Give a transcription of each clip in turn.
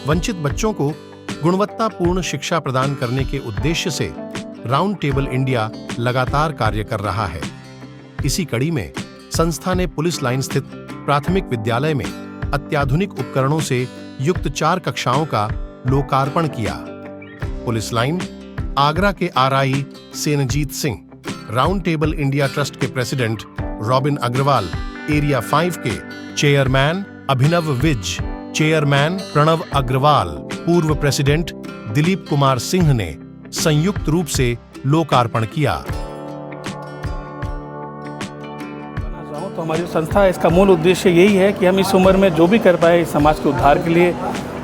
वंचित बच्चों को गुणवत्तापूर्ण शिक्षा प्रदान करने के उद्देश्य से राउंड टेबल इंडिया लगातार कार्य कर रहा है। इसी कड़ी में संस्था ने पुलिस लाइन स्थित प्राथमिक विद्यालय में अत्याधुनिक उपकरणों से युक्त 4 कक्षाओं का लोकार्पण किया। पुलिस लाइन, आगरा के RI Senjeet Singh, Round Table India Trust के प्रेसिडेंट रॉबिन अग्रवाल, एरिया 5 के चेयरमैन अभिनव विज, चेयरमैन प्रणव अग्रवाल, पूर्व प्रेसिडेंट दिलीप कुमार सिंह ने संयुक्त रूप से लोकार्पण किया। तो हमारी संस्था, इसका मूल उद्देश्य यही है कि हम इस उम्र में जो भी कर पाए समाज के उद्धार के लिए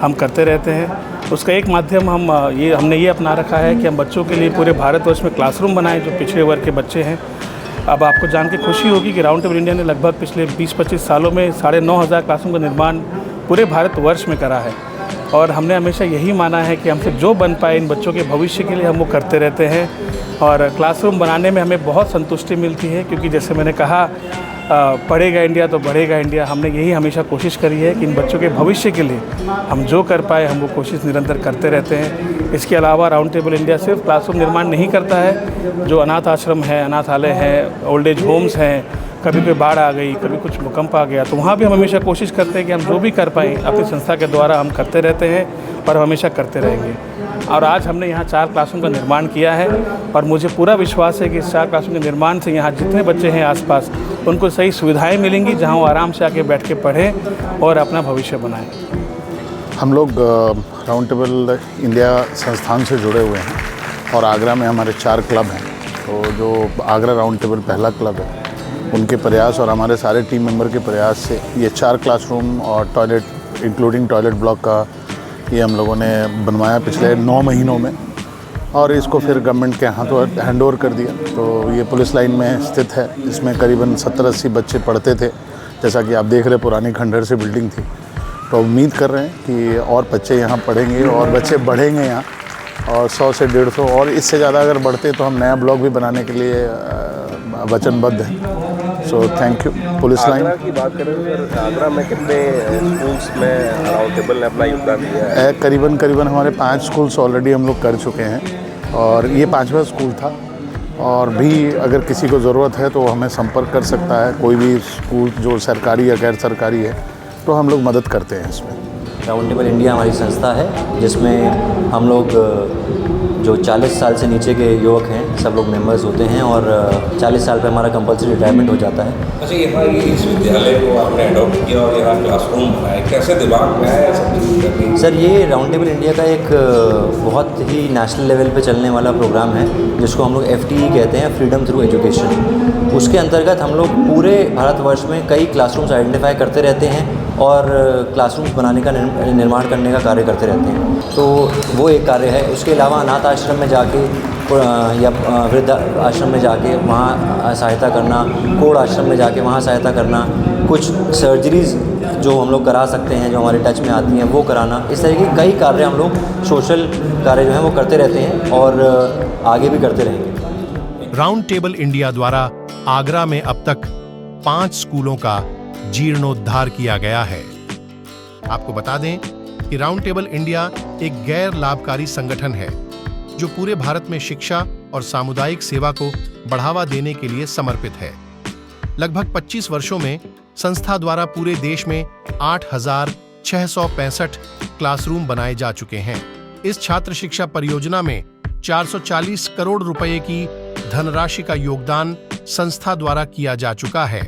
हम करते रहते हैं। उसका एक माध्यम हमने ये अपना रखा है कि हम बच्चों के लिए पूरे भारतवर्ष में क्लासरूम बनाएं जो पिछड़े वर्ग के बच्चे हैं। अब आपको जान के खुशी होगी कि राउंड टेबल इंडिया ने लगभग पिछले 20-25 सालों में 9,500 क्लासरूम का निर्माण पूरे भारतवर्ष में करा है। और हमने हमेशा यही माना है कि हमसे जो बन पाए इन बच्चों के भविष्य के लिए हम वो करते रहते हैं। और क्लासरूम बनाने में हमें बहुत संतुष्टि मिलती है, क्योंकि जैसे मैंने कहा, पढ़ेगा इंडिया तो बढ़ेगा इंडिया। हमने यही हमेशा कोशिश करी है कि इन बच्चों के भविष्य के लिए हम जो कर पाए हम वो कोशिश निरंतर करते रहते हैं। इसके अलावा राउंड टेबल इंडिया सिर्फ क्लासरूम निर्माण नहीं करता है, जो अनाथ आश्रम है, अनाथालय है, ओल्ड एज होम्स हैं, कभी कोई बाढ़ आ गई, कभी कुछ भूकंप आ गया, तो वहाँ भी हम हमेशा कोशिश करते हैं कि हम जो भी कर पाएँ अपनी संस्था के द्वारा हम करते रहते हैं और हमेशा करते रहेंगे। और आज हमने यहाँ 4 क्लासरूम का निर्माण किया है और मुझे पूरा विश्वास है कि इस 4 क्लासरूम के निर्माण से यहाँ जितने बच्चे हैं आसपास उनको सही सुविधाएं मिलेंगी, जहाँ वो आराम से आके बैठ के पढ़ें और अपना भविष्य बनाएं। हम लोग राउंड टेबल इंडिया संस्थान से जुड़े हुए हैं और आगरा में हमारे 4 क्लब हैं। तो जो आगरा राउंड टेबल पहला क्लब है, उनके प्रयास और हमारे सारे टीम मेंबर के प्रयास से ये 4 क्लासरूम और टॉयलेट इंक्लूडिंग टॉयलेट ब्लॉक का ये हम लोगों ने बनवाया पिछले 9 महीनों में, और इसको फिर गवर्नमेंट के हाथों हैंड ओवर कर दिया। तो ये पुलिस लाइन में स्थित है। इसमें करीबन 70-80 बच्चे पढ़ते थे, जैसा कि आप देख रहे, पुरानी खंडहर से बिल्डिंग थी। तो उम्मीद कर रहे हैं कि और बच्चे यहाँ पढ़ेंगे और बच्चे बढ़ेंगे यहाँ, और 100 से 150 और इससे ज़्यादा अगर बढ़ते तो हम नया ब्लॉक भी बनाने के लिए वचनबद्ध हैं। So thank you. Police line की बात करें तो आगरा में कितने स्कूल्स में राउंड टेबल ने अपना योगदान दिया है? करीबन हमारे 5 स्कूल्स ऑलरेडी हम लोग कर चुके हैं और ये 5वां स्कूल था। और भी अगर किसी को ज़रूरत है तो हमें संपर्क कर सकता है, कोई भी स्कूल जो सरकारी या गैर सरकारी है, तो हम लोग मदद करते हैं इसमें। राउंड टेबल इंडिया हमारी संस्था है जिसमें हम लोग जो 40 साल से नीचे के युवक हैं सब लोग मेंबर्स होते हैं, और 40 साल पे हमारा कंपलसरी रिटायरमेंट हो जाता है। अच्छा, यहाँ इस विद्यालय को आपने अडॉप्ट किया और यहाँ क्लासरूम बनाया, कैसे दिमाग में आया सब चीज़ करनी? सर, ये राउंड टेबल इंडिया का एक बहुत ही नेशनल लेवल पे चलने वाला प्रोग्राम है जिसको हम लोग FTE कहते हैं, फ्रीडम थ्रू एजुकेशन। उसके अंतर्गत हम लोग पूरे भारतवर्ष में कई क्लासरूम्स आइडेंटिफाई करते रहते हैं और क्लासरूम्स बनाने का निर्माण करने का कार्य करते रहते हैं। तो वो एक कार्य है। उसके अलावा अनाथ आश्रम में जाके या वृद्ध आश्रम में जाके वहाँ सहायता करना, कोढ़ आश्रम में जाके वहाँ सहायता करना, कुछ सर्जरीज़ जो हम लोग करा सकते हैं जो हमारे टच में आती हैं वो कराना, इस तरह के कई कार्य हम लोग सोशल कार्य जो हैं वो करते रहते हैं और आगे भी करते रहेंगे। राउंड टेबल इंडिया द्वारा आगरा में अब तक 5 स्कूलों का जीर्णोद्धार किया गया है। आपको बता दें कि राउंड टेबल इंडिया एक गैर लाभकारी संगठन है जो पूरे भारत में शिक्षा और सामुदायिक सेवा को बढ़ावा देने के लिए समर्पित है। लगभग 25 वर्षों में संस्था द्वारा पूरे देश में 8,665 क्लासरूम बनाए जा चुके हैं। इस छात्र शिक्षा परियोजना में 440 करोड़ रुपए की धनराशि का योगदान संस्था द्वारा किया जा चुका है,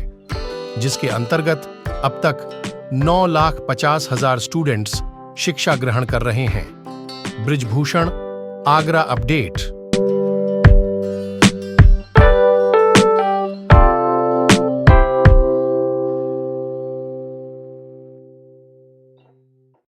जिसके अंतर्गत अब तक 9,50,000 स्टूडेंट्स शिक्षा ग्रहण कर रहे हैं। ब्रिजभूषण, आगरा अपडेट।